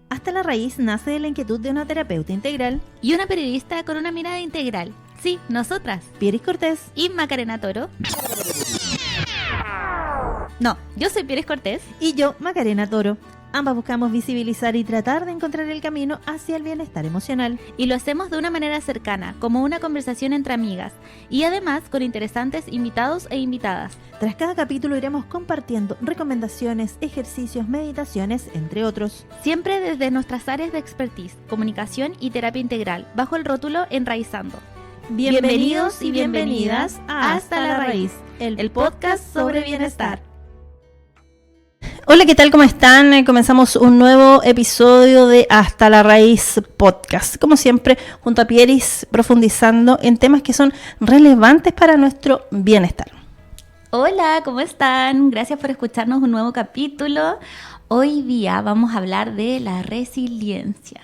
Hasta la Raíz nace de la inquietud de una terapeuta integral y una periodista con una mirada integral. Sí, nosotras. Pieris Cortés y Macarena Toro. No, yo soy Pieris Cortés. y yo, Macarena Toro. Ambas buscamos visibilizar y tratar de encontrar el camino hacia el bienestar emocional. Y lo hacemos de una manera cercana, como una conversación entre amigas. Y además con interesantes invitados e invitadas. Tras cada capítulo iremos compartiendo recomendaciones, ejercicios, meditaciones, entre otros. Siempre desde nuestras áreas de expertise, comunicación y terapia integral, bajo el rótulo Enraizando. Bienvenidos y bienvenidas a Hasta la Raíz, el podcast sobre bienestar. Hola, ¿qué tal? ¿Cómo están? Comenzamos un nuevo episodio de Hasta la Raíz Podcast. Como siempre, junto a Pieris, profundizando en temas que son relevantes para nuestro bienestar. Hola, ¿cómo están? Gracias por escucharnos un nuevo capítulo. Hoy día vamos a hablar de la resiliencia.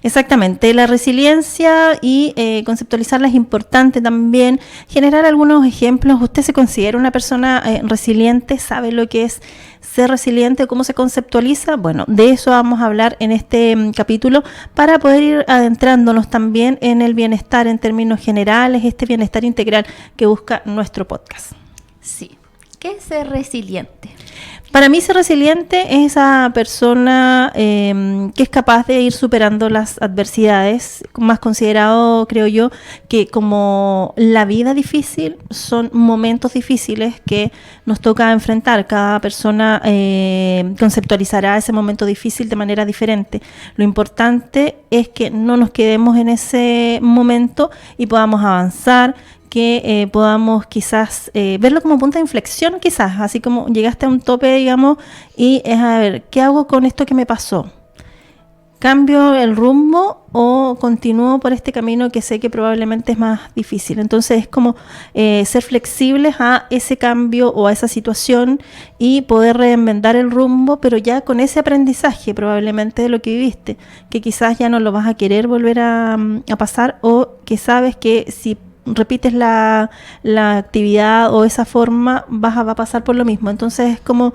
Exactamente, la resiliencia y conceptualizarla es importante también. Generar algunos ejemplos. ¿Usted se considera una persona resiliente? ¿Sabe lo que es ser resiliente? ¿Cómo se conceptualiza? Bueno, de eso vamos a hablar en este capítulo para poder ir adentrándonos también en el bienestar en términos generales, este bienestar integral que busca nuestro podcast. Sí. ¿Qué es ser resiliente? Para mí ser resiliente es esa persona que es capaz de ir superando las adversidades, más considerado, creo yo, que como la vida difícil son momentos difíciles que nos toca enfrentar. Cada persona conceptualizará ese momento difícil de manera diferente. Lo importante es que no nos quedemos en ese momento y podamos avanzar, que podamos quizás verlo como punto de inflexión, quizás, así como llegaste a un tope, digamos, y es a ver, ¿qué hago con esto que me pasó? ¿Cambio el rumbo o continúo por este camino que sé que probablemente es más difícil? Entonces es como ser flexibles a ese cambio o a esa situación y poder reinventar el rumbo, pero ya con ese aprendizaje probablemente de lo que viviste, que quizás ya no lo vas a querer volver a pasar, o que sabes que si repites la actividad o esa forma va a pasar por lo mismo. Entonces es como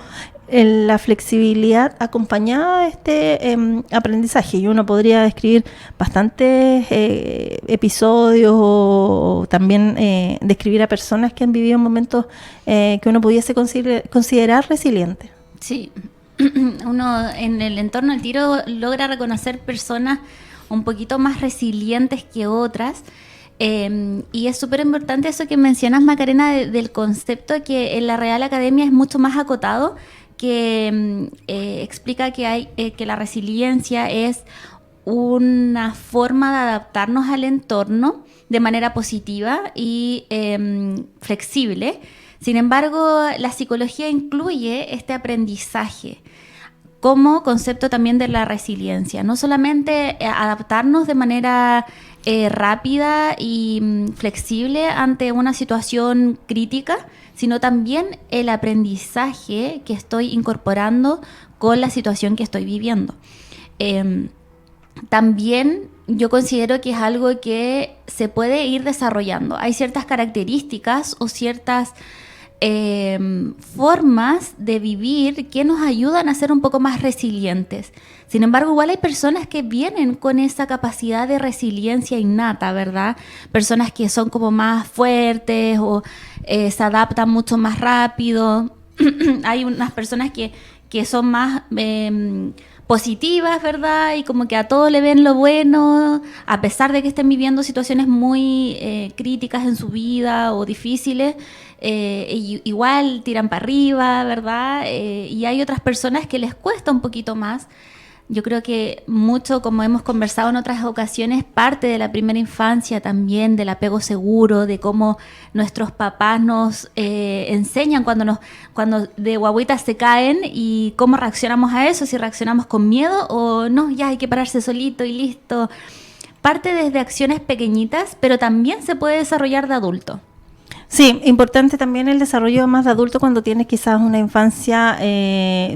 la flexibilidad acompañada de este aprendizaje, y uno podría describir bastantes episodios o también describir a personas que han vivido momentos que uno pudiese considerar resilientes. Sí, uno en el entorno del tiro logra reconocer personas un poquito más resilientes que otras. Y es súper importante eso que mencionas, Macarena, del concepto que en la Real Academia es mucho más acotado, que explica que la resiliencia es una forma de adaptarnos al entorno de manera positiva y flexible. Sin embargo, la psicología incluye este aprendizaje como concepto también de la resiliencia. No solamente adaptarnos de manera rápida y flexible ante una situación crítica, sino también el aprendizaje que estoy incorporando con la situación que estoy viviendo. También yo considero que es algo que se puede ir desarrollando. Hay ciertas características o ciertas formas de vivir que nos ayudan a ser un poco más resilientes. Sin embargo, igual hay personas que vienen con esa capacidad de resiliencia innata, ¿verdad? Personas que son como más fuertes o se adaptan mucho más rápido. Hay unas personas que son más positivas, ¿verdad? Y como que a todo le ven lo bueno, a pesar de que estén viviendo situaciones muy críticas en su vida o difíciles. Igual tiran para arriba, ¿verdad? Y hay otras personas que les cuesta un poquito más. Yo creo que mucho, como hemos conversado en otras ocasiones, parte de la primera infancia también, del apego seguro, de cómo nuestros papás nos enseñan cuando de guagüitas se caen y cómo reaccionamos a eso, si reaccionamos con miedo o no, ya hay que pararse solito y listo. Parte desde acciones pequeñitas, pero también se puede desarrollar de adulto. Sí, importante también el desarrollo más de adulto cuando tienes quizás una infancia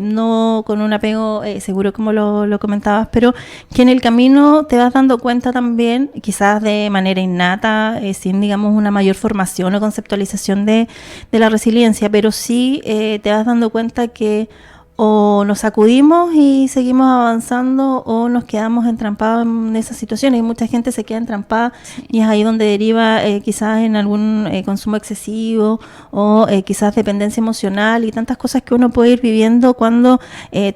no con un apego seguro como lo comentabas, pero que en el camino te vas dando cuenta también, quizás de manera innata, sin digamos una mayor formación o conceptualización de la resiliencia, pero sí te vas dando cuenta que o nos sacudimos y seguimos avanzando o nos quedamos entrampados en esa situación. Y mucha gente se queda entrampada y es ahí donde deriva quizás en algún consumo excesivo o quizás dependencia emocional y tantas cosas que uno puede ir viviendo cuando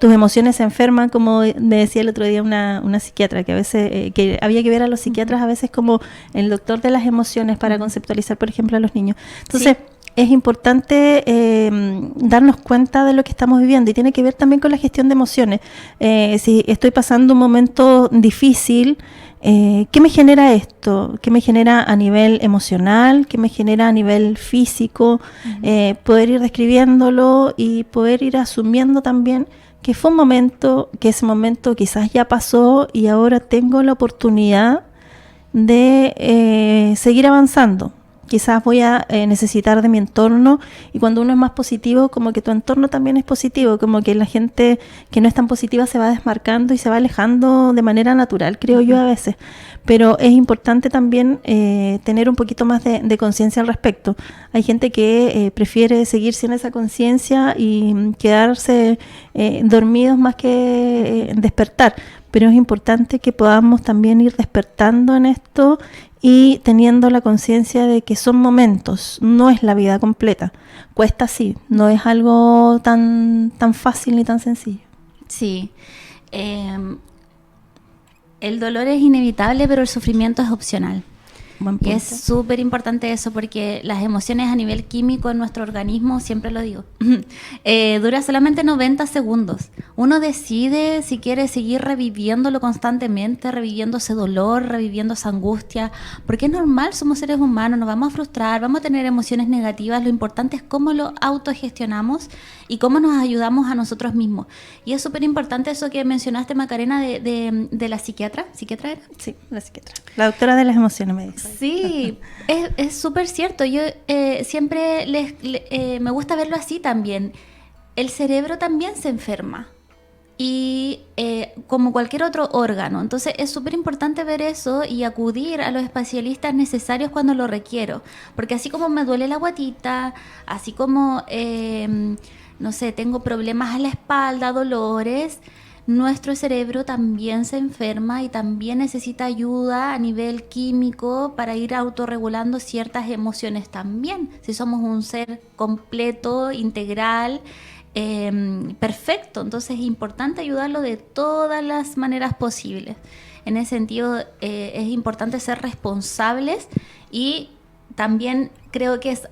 tus emociones se enferman, como me decía el otro día una psiquiatra, que a veces que había que ver a los psiquiatras a veces como el doctor de las emociones para conceptualizar, por ejemplo, a los niños. Entonces, es importante darnos cuenta de lo que estamos viviendo y tiene que ver también con la gestión de emociones. Si estoy pasando un momento difícil, ¿qué me genera esto? ¿Qué me genera a nivel emocional? ¿Qué me genera a nivel físico? Poder ir describiéndolo y poder ir asumiendo también que fue un momento, que ese momento quizás ya pasó y ahora tengo la oportunidad de seguir avanzando. Quizás voy a necesitar de mi entorno y cuando uno es más positivo, como que tu entorno también es positivo, como que la gente que no es tan positiva se va desmarcando y se va alejando de manera natural, creo yo a veces. Pero es importante también tener un poquito más de conciencia al respecto. Hay gente que prefiere seguir sin esa conciencia y quedarse dormidos más que despertar. Pero es importante que podamos también ir despertando en esto y teniendo la conciencia de que son momentos, no es la vida completa. Cuesta sí, no es algo tan fácil ni tan sencillo. Sí. El dolor es inevitable, pero el sufrimiento es opcional. Y es súper importante eso porque las emociones a nivel químico en nuestro organismo, siempre lo digo, dura solamente 90 segundos. Uno decide si quiere seguir reviviéndolo constantemente, reviviendo ese dolor, reviviendo esa angustia, porque es normal, somos seres humanos, nos vamos a frustrar, vamos a tener emociones negativas. Lo importante es cómo lo autogestionamos y cómo nos ayudamos a nosotros mismos. Y es súper importante eso que mencionaste, Macarena, de la psiquiatra. ¿Psiquiatra era? Sí, la psiquiatra. La doctora de las emociones, me dice. Sí, es súper cierto. Yo siempre me gusta verlo así también. El cerebro también se enferma y como cualquier otro órgano. Entonces es súper importante ver eso y acudir a los especialistas necesarios cuando lo requiero. Porque así como me duele la guatita, así como, no sé, tengo problemas a la espalda, dolores, nuestro cerebro también se enferma y también necesita ayuda a nivel químico para ir autorregulando ciertas emociones también. Si somos un ser completo, integral, perfecto, entonces es importante ayudarlo de todas las maneras posibles. En ese sentido, es importante ser responsables y también creo que es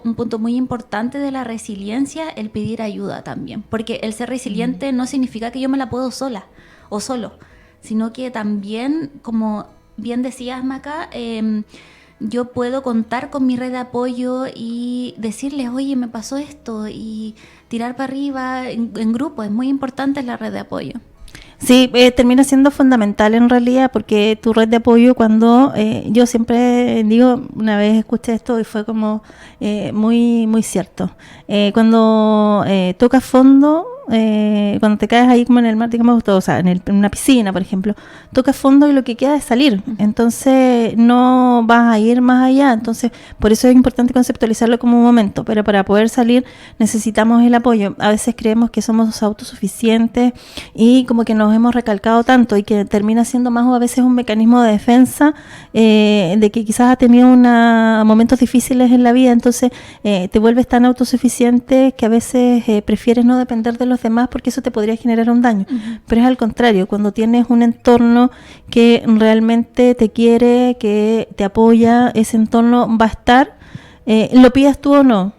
un punto muy importante de la resiliencia, el pedir ayuda también. Porque el ser resiliente no significa que yo me la puedo sola o solo, sino que también, como bien decías, Maca, yo puedo contar con mi red de apoyo y decirles, oye, me pasó esto, y tirar para arriba en grupo. Es muy importante la red de apoyo. Sí, termina siendo fundamental en realidad porque tu red de apoyo cuando, yo siempre digo, una vez escuché esto y fue como muy, muy cierto. Cuando tocas fondo, cuando te caes ahí como en el mar, digamos, o sea, en una piscina, por ejemplo, tocas fondo y lo que queda es salir. Entonces no vas a ir más allá. Entonces, por eso es importante conceptualizarlo como un momento. Pero para poder salir necesitamos el apoyo. A veces creemos que somos autosuficientes y como que nos hemos recalcado tanto y que termina siendo más o a veces un mecanismo de defensa de que quizás has tenido momentos difíciles en la vida. Entonces te vuelves tan autosuficiente que a veces prefieres no depender de los demás porque eso te podría generar un daño. Pero es al contrario, cuando tienes un entorno que realmente te quiere, que te apoya, ese entorno va a estar, lo pidas tú o no.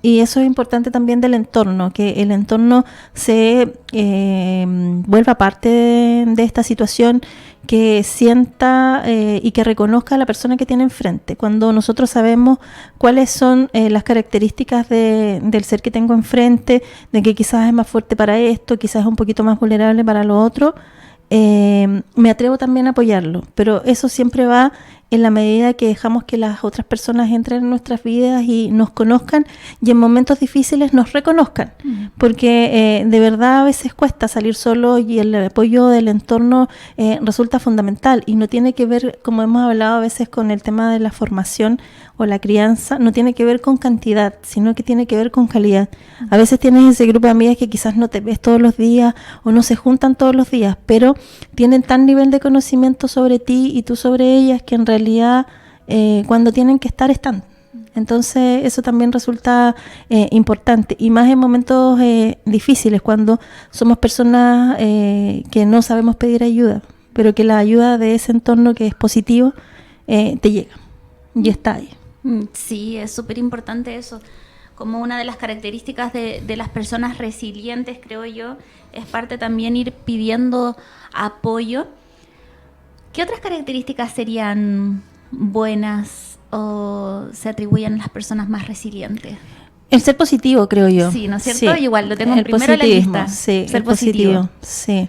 Y eso es importante también del entorno, que el entorno se vuelva parte de esta situación, que sienta y que reconozca a la persona que tiene enfrente. Cuando nosotros sabemos cuáles son las características del ser que tengo enfrente, de que quizás es más fuerte para esto, quizás es un poquito más vulnerable para lo otro, me atrevo también a apoyarlo, pero eso siempre va en la medida que dejamos que las otras personas entren en nuestras vidas y nos conozcan y en momentos difíciles nos reconozcan, porque de verdad a veces cuesta salir solo y el apoyo del entorno resulta fundamental y no tiene que ver, como hemos hablado a veces con el tema de la formación o la crianza, no tiene que ver con cantidad, sino que tiene que ver con calidad. A veces tienes ese grupo de amigas que quizás no te ves todos los días o no se juntan todos los días, pero tienen tan nivel de conocimiento sobre ti y tú sobre ellas que en realidad cuando tienen que estar, están. Entonces eso también resulta importante, y más en momentos difíciles, cuando somos personas que no sabemos pedir ayuda, pero que la ayuda de ese entorno que es positivo te llega y está ahí. Sí, es súper importante eso. Como una de las características de las personas resilientes, creo yo, es parte también ir pidiendo apoyo. ¿Qué otras características serían buenas o se atribuyen a las personas más resilientes? El ser positivo, creo yo. Sí, ¿no es cierto? Sí. Igual, lo tengo El primero en la positivismo, lista. sí, Ser el positivo, sí.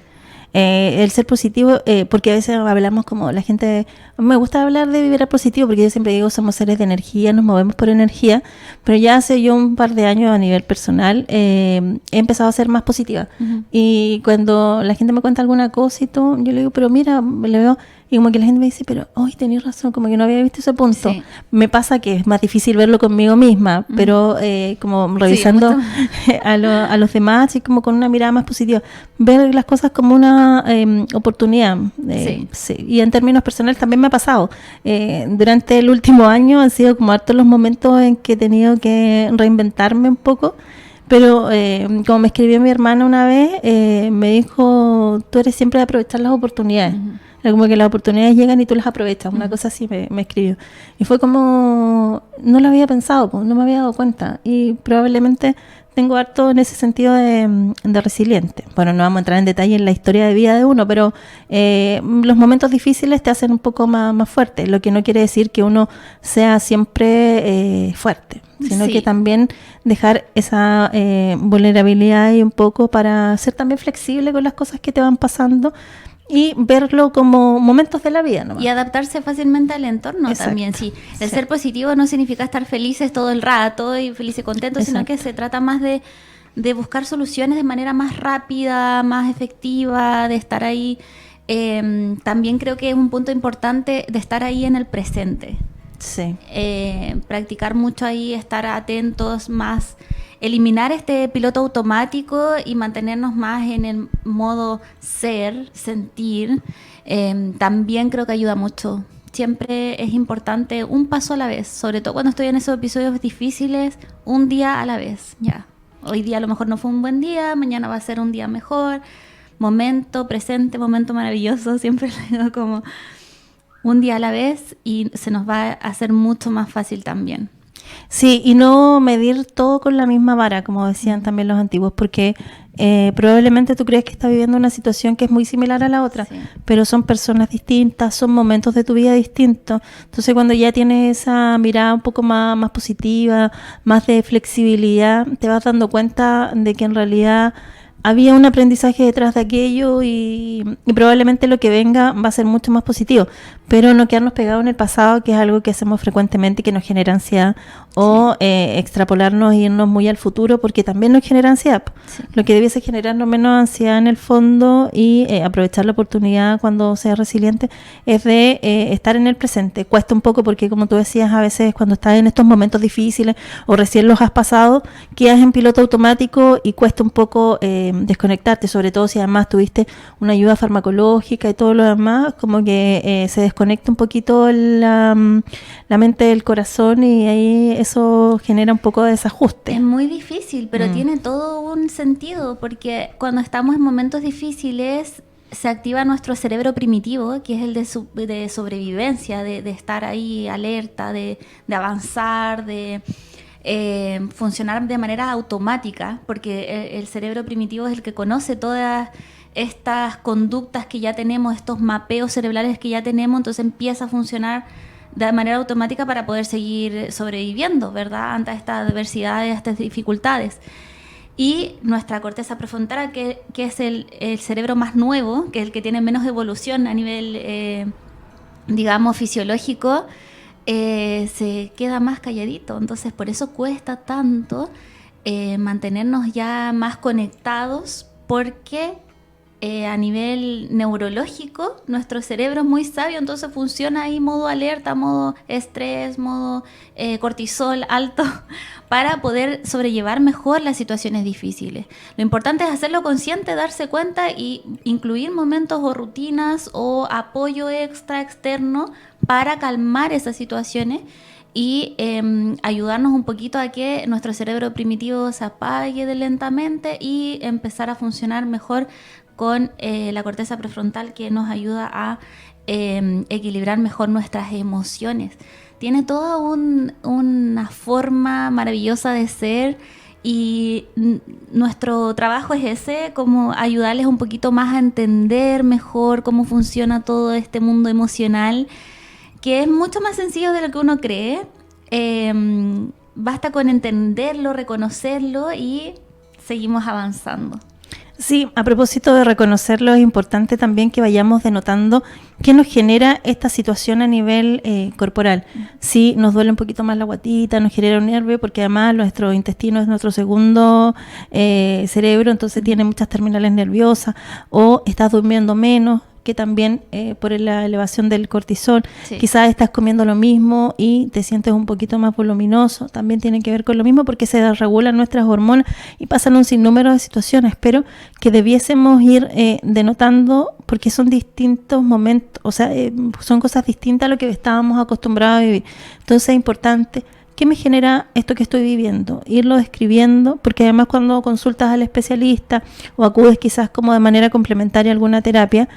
El ser positivo, porque a veces hablamos como la gente, me gusta hablar de vibrar positivo porque yo siempre digo somos seres de energía, nos movemos por energía, pero ya hace yo un par de años a nivel personal he empezado a ser más positiva. Y cuando la gente me cuenta alguna cosa y todo, yo le digo, pero mira, le veo, y como que la gente me dice, pero hoy tenías razón, como que no había visto ese punto. Sí. Me pasa que es más difícil verlo conmigo misma, pero como revisando a los demás, y como con una mirada más positiva, ver las cosas como una oportunidad. Sí. Y en términos personales también me ha pasado. Durante el último año han sido como hartos los momentos en que he tenido que reinventarme un poco. Pero como me escribió mi hermana una vez, me dijo, tú eres siempre de aprovechar las oportunidades. Era como que las oportunidades llegan y tú las aprovechas. Una cosa así me escribió. Y fue como, no lo había pensado, no me había dado cuenta. Y probablemente tengo harto en ese sentido de resiliente. Bueno, no vamos a entrar en detalle en la historia de vida de uno, pero los momentos difíciles te hacen un poco más fuerte, lo que no quiere decir que uno sea siempre fuerte, sino que también dejar esa vulnerabilidad y un poco para ser también flexible con las cosas que te van pasando y verlo como momentos de la vida nomás. Y adaptarse fácilmente al entorno. Exacto. También, sí. El ser positivo no significa estar felices todo el rato y felices y contentos, sino que se trata más de buscar soluciones de manera más rápida, más efectiva, de estar ahí. También creo que es un punto importante de estar ahí en el presente. Sí. Practicar mucho ahí, estar atentos, más eliminar este piloto automático y mantenernos más en el modo ser, sentir. También creo que ayuda mucho. Siempre es importante un paso a la vez, sobre todo cuando estoy en esos episodios difíciles, un día a la vez. Ya, hoy día a lo mejor no fue un buen día, mañana va a ser un día mejor. Momento presente, momento maravilloso, siempre lo digo como un día a la vez y se nos va a hacer mucho más fácil también. Sí, y no medir todo con la misma vara, como decían también los antiguos, porque probablemente tú crees que estás viviendo una situación que es muy similar a la otra, pero son personas distintas, son momentos de tu vida distintos. Entonces cuando ya tienes esa mirada un poco más positiva, más de flexibilidad, te vas dando cuenta de que en realidad había un aprendizaje detrás de aquello y probablemente lo que venga va a ser mucho más positivo, pero no quedarnos pegados en el pasado, que es algo que hacemos frecuentemente y que nos genera ansiedad, o extrapolarnos e irnos muy al futuro, porque también nos genera ansiedad. Lo que debiese generarnos menos ansiedad en el fondo y aprovechar la oportunidad cuando seas resiliente es de estar en el presente. Cuesta un poco porque, como tú decías, a veces cuando estás en estos momentos difíciles o recién los has pasado, quedas en piloto automático y cuesta un poco desconectarte, sobre todo si además tuviste una ayuda farmacológica y todo lo demás, como que se desconecta un poquito la mente del corazón y ahí eso genera un poco de desajuste. Es muy difícil, pero tiene todo un sentido, porque cuando estamos en momentos difíciles se activa nuestro cerebro primitivo, que es el de sobrevivencia, de estar ahí alerta, de avanzar, de funcionar de manera automática, porque el cerebro primitivo es el que conoce todas estas conductas que ya tenemos, estos mapeos cerebrales que ya tenemos, entonces empieza a funcionar de manera automática para poder seguir sobreviviendo, ¿verdad?, ante estas adversidades, estas dificultades. Y nuestra corteza prefrontal, que es el cerebro más nuevo, que es el que tiene menos evolución a nivel digamos, fisiológico, se queda más calladito. Entonces, por eso cuesta tanto mantenernos ya más conectados, porque a nivel neurológico nuestro cerebro es muy sabio, entonces funciona ahí modo alerta, modo estrés, modo cortisol alto para poder sobrellevar mejor las situaciones difíciles. Lo importante es hacerlo consciente, darse cuenta y incluir momentos o rutinas o apoyo externo para calmar esas situaciones y ayudarnos un poquito a que nuestro cerebro primitivo se apague lentamente y empezar a funcionar mejor con la corteza prefrontal, que nos ayuda a equilibrar mejor nuestras emociones. Tiene toda una forma maravillosa de ser y nuestro trabajo es ese, como ayudarles un poquito más a entender mejor cómo funciona todo este mundo emocional, que es mucho más sencillo de lo que uno cree. Basta con entenderlo, reconocerlo y seguimos avanzando. Sí, a propósito de reconocerlo, es importante también que vayamos denotando qué nos genera esta situación a nivel corporal. Si nos duele un poquito más la guatita, nos genera un nervio, porque además nuestro intestino es nuestro segundo cerebro, entonces tiene muchas terminales nerviosas, o estás durmiendo menos, que también por la elevación del cortisol, sí. Quizás estás comiendo lo mismo y te sientes un poquito más voluminoso, también tiene que ver con lo mismo porque se desregulan nuestras hormonas y pasan un sinnúmero de situaciones, pero que debiésemos ir denotando porque son distintos momentos, o sea, son cosas distintas a lo que estábamos acostumbrados a vivir. Entonces es importante, ¿qué me genera esto que estoy viviendo? Irlo describiendo, porque además cuando consultas al especialista o acudes quizás como de manera complementaria a alguna terapia,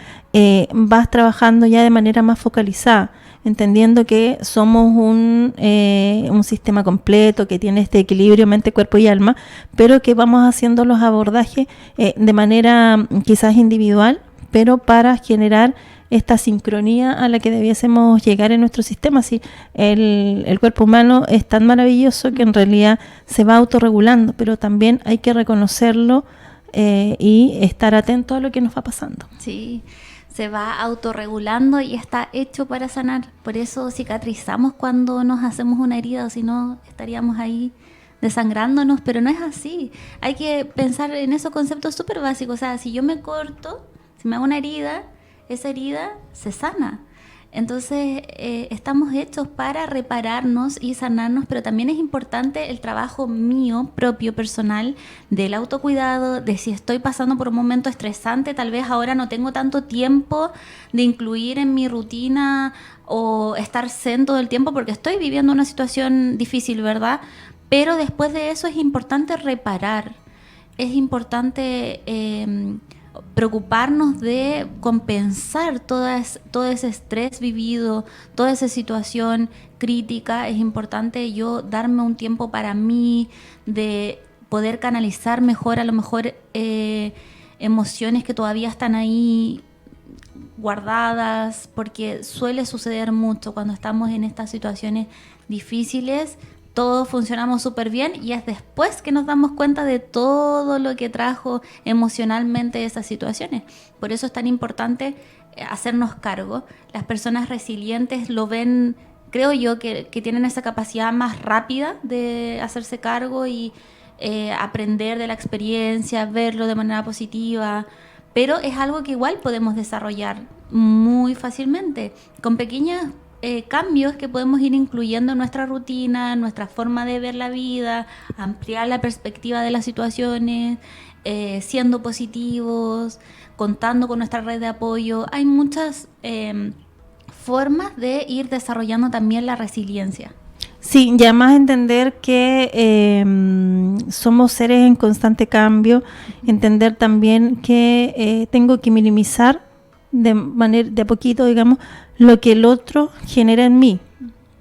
vas trabajando ya de manera más focalizada, entendiendo que somos un sistema completo, que tiene este equilibrio mente, cuerpo y alma, pero que vamos haciendo los abordajes de manera quizás individual, pero para generar esta sincronía a la que debiésemos llegar en nuestro sistema. Sí, el cuerpo humano es tan maravilloso que en realidad se va autorregulando, pero también hay que reconocerlo y estar atento a lo que nos va pasando. Sí, se va autorregulando y está hecho para sanar. Por eso cicatrizamos cuando nos hacemos una herida, o si no estaríamos ahí desangrándonos, pero no es así. Hay que pensar en esos conceptos súper básicos. O sea, si yo me corto, si me hago una herida, esa herida se sana. Entonces estamos hechos para repararnos y sanarnos, pero también es importante el trabajo mío, propio, personal, del autocuidado, de si estoy pasando por un momento estresante, tal vez ahora no tengo tanto tiempo de incluir en mi rutina o estar zen todo el tiempo porque estoy viviendo una situación difícil, ¿verdad? Pero después de eso es importante reparar, es importante preocuparnos de compensar todo ese estrés vivido, toda esa situación crítica. Es importante yo darme un tiempo para mí, de poder canalizar mejor, a lo mejor emociones que todavía están ahí guardadas, porque suele suceder mucho cuando estamos en estas situaciones difíciles. Todos funcionamos súper bien y es después que nos damos cuenta de todo lo que trajo emocionalmente esas situaciones. Por eso es tan importante hacernos cargo. Las personas resilientes lo ven, creo yo, que tienen esa capacidad más rápida de hacerse cargo y aprender de la experiencia, verlo de manera positiva. Pero es algo que igual podemos desarrollar muy fácilmente, con pequeñas cambios que podemos ir incluyendo en nuestra rutina, en nuestra forma de ver la vida, ampliar la perspectiva de las situaciones, siendo positivos, contando con nuestra red de apoyo. Hay muchas formas de ir desarrollando también la resiliencia. Sí, y además entender que somos seres en constante cambio, entender también que tengo que minimizar de a poquito, digamos, lo que el otro genera en mí,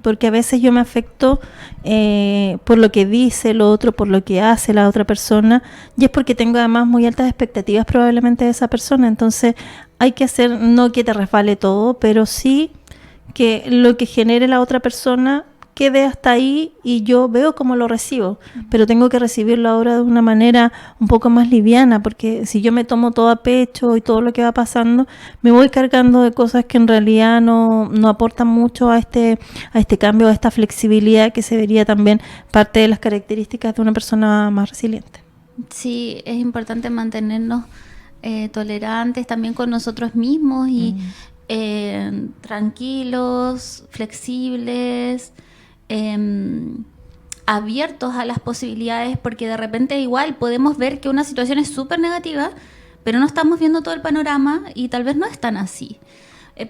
porque a veces yo me afecto por lo que dice el otro, por lo que hace la otra persona, y es porque tengo además muy altas expectativas probablemente de esa persona. Entonces hay que hacer, no que te resbale todo, pero sí que lo que genere la otra persona, quede hasta ahí y yo veo cómo lo recibo, pero tengo que recibirlo ahora de una manera un poco más liviana, porque si yo me tomo todo a pecho y todo lo que va pasando, me voy cargando de cosas que en realidad no aportan mucho a este cambio, a esta flexibilidad que se vería también parte de las características de una persona más resiliente. Sí, es importante mantenernos tolerantes también con nosotros mismos y tranquilos, flexibles, abiertos a las posibilidades, porque de repente igual podemos ver que una situación es súper negativa, pero no estamos viendo todo el panorama y tal vez no es tan así.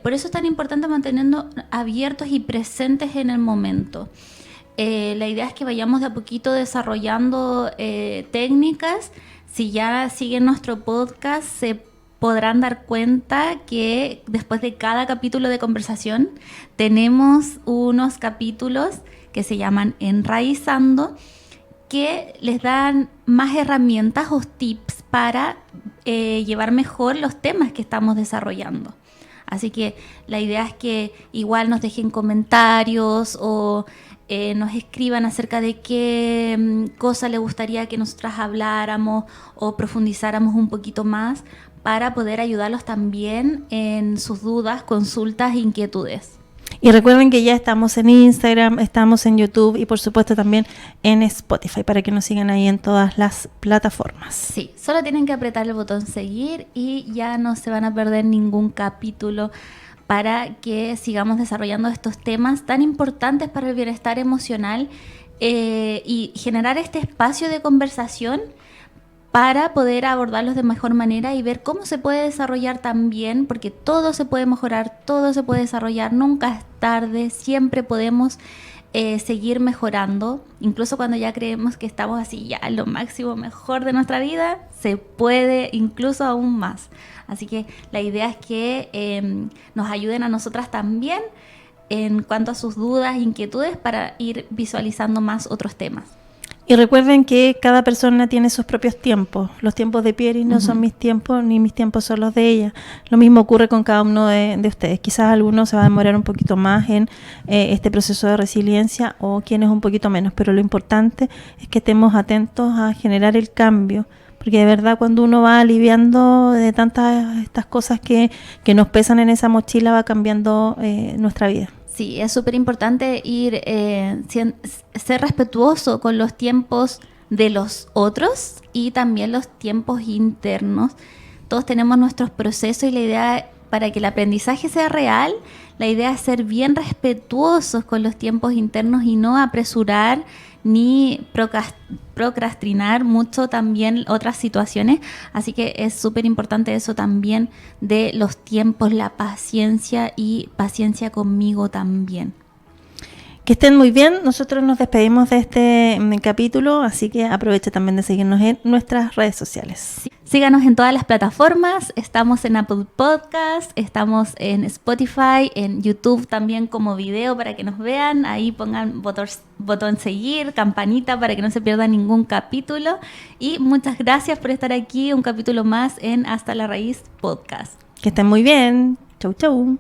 Por eso es tan importante mantenernos abiertos y presentes en el momento. La idea es que vayamos de a poquito desarrollando técnicas. Si ya siguen nuestro podcast, se podrán dar cuenta que después de cada capítulo de conversación tenemos unos capítulos que se llaman Enraizando, que les dan más herramientas o tips para llevar mejor los temas que estamos desarrollando. Así que la idea es que igual nos dejen comentarios o nos escriban acerca de qué cosa les gustaría que nosotras habláramos o profundizáramos un poquito más para poder ayudarlos también en sus dudas, consultas e inquietudes. Y recuerden que ya estamos en Instagram, estamos en YouTube y por supuesto también en Spotify para que nos sigan ahí en todas las plataformas. Sí, solo tienen que apretar el botón seguir y ya no se van a perder ningún capítulo para que sigamos desarrollando estos temas tan importantes para el bienestar emocional y generar este espacio de conversación para poder abordarlos de mejor manera y ver cómo se puede desarrollar también, porque todo se puede mejorar, todo se puede desarrollar, nunca es tarde, siempre podemos seguir mejorando, incluso cuando ya creemos que estamos así ya en lo máximo mejor de nuestra vida, se puede incluso aún más. Así que la idea es que nos ayuden a nosotras también en cuanto a sus dudas e inquietudes para ir visualizando más otros temas. Y recuerden que cada persona tiene sus propios tiempos. Los tiempos de Pieri no son mis tiempos, ni mis tiempos son los de ella. Lo mismo ocurre con cada uno de ustedes. Quizás alguno se va a demorar un poquito más en este proceso de resiliencia o quienes un poquito menos. Pero lo importante es que estemos atentos a generar el cambio. Porque de verdad cuando uno va aliviando de tantas estas cosas que nos pesan en esa mochila, va cambiando nuestra vida. Sí, es súper importante ir ser respetuoso con los tiempos de los otros y también los tiempos internos. Todos tenemos nuestros procesos y la idea, para que el aprendizaje sea real, la idea es ser bien respetuosos con los tiempos internos y no apresurar ni procrastinar mucho también otras situaciones. Así que es súper importante eso también de los tiempos, la paciencia y paciencia conmigo también. Que estén muy bien. Nosotros nos despedimos de este capítulo, así que aproveche también de seguirnos en nuestras redes sociales. Sí. Síganos en todas las plataformas. Estamos en Apple Podcast, estamos en Spotify, en YouTube también como video para que nos vean. Ahí pongan botón seguir, campanita para que no se pierda ningún capítulo. Y muchas gracias por estar aquí, un capítulo más en Hasta la Raíz Podcast. Que estén muy bien. Chau, chau.